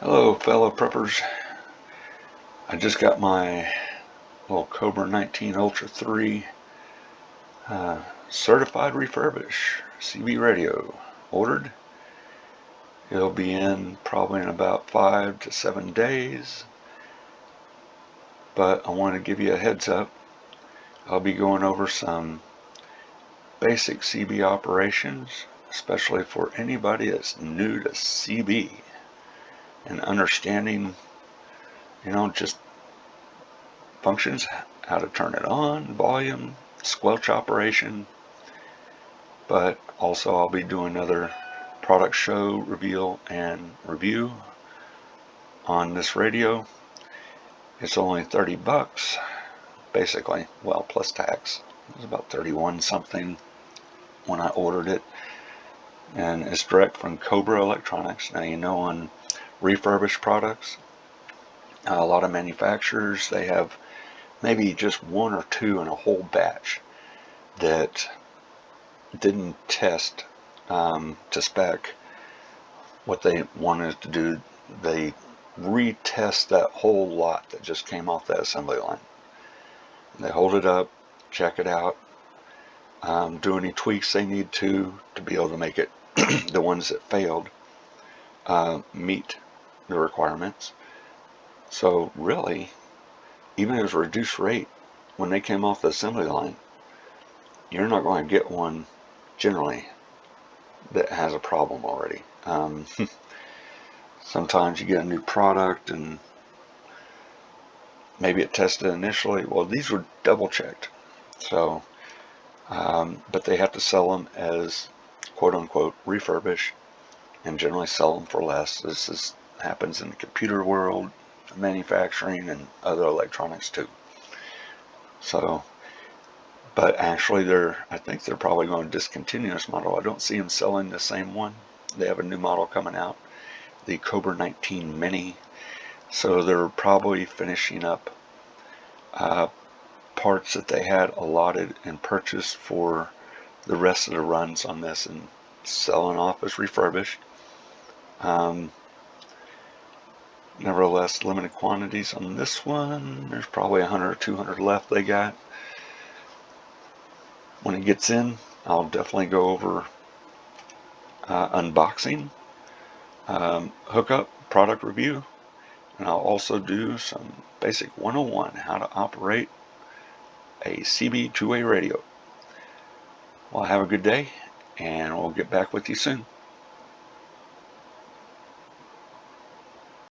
Hello fellow preppers. I just got my little Cobra 19 Ultra 3 certified refurbish CB radio ordered. It'll be in probably in about 5 to 7 days, but I want to give you a heads up. I'll be going over some basic CB operations, especially for anybody that's new to CB and understanding, just functions, how to turn it on, volume, squelch operation, but also I'll be doing another product show, reveal, and review on this radio. It's only 30 bucks, basically, well, plus tax. It was about 31 something when I ordered it, and it's direct from Cobra Electronics. Now, on refurbished products, a lot of manufacturers, they have maybe just one or two in a whole batch that didn't test to spec what they wanted to do. They retest that whole lot that just came off that assembly line. They hold it up, check it out, do any tweaks they need to be able to make it the ones that failed meet the requirements. So really, even at a reduced rate, when they came off the assembly line, you're not going to get one generally that has a problem already. Sometimes you get a new product and maybe it tested initially. Well, these were double checked. So, but they have to sell them as quote unquote refurbish and generally sell them for less. This happens in the computer world, manufacturing, and other electronics too. So, but actually I think they're probably going to discontinue this model. I don't see them selling the same one. They have a new model coming out, the Cobra 19 Mini. So they're probably finishing up parts that they had allotted and purchased for the rest of the runs on this and selling off as refurbished. Nevertheless, limited quantities on this one. There's probably 100 or 200 left they got. When it gets in, I'll definitely go over unboxing, hookup, product review, and I'll also do some basic 101, how to operate a CB two-way radio. Well, have a good day, and we'll get back with you soon.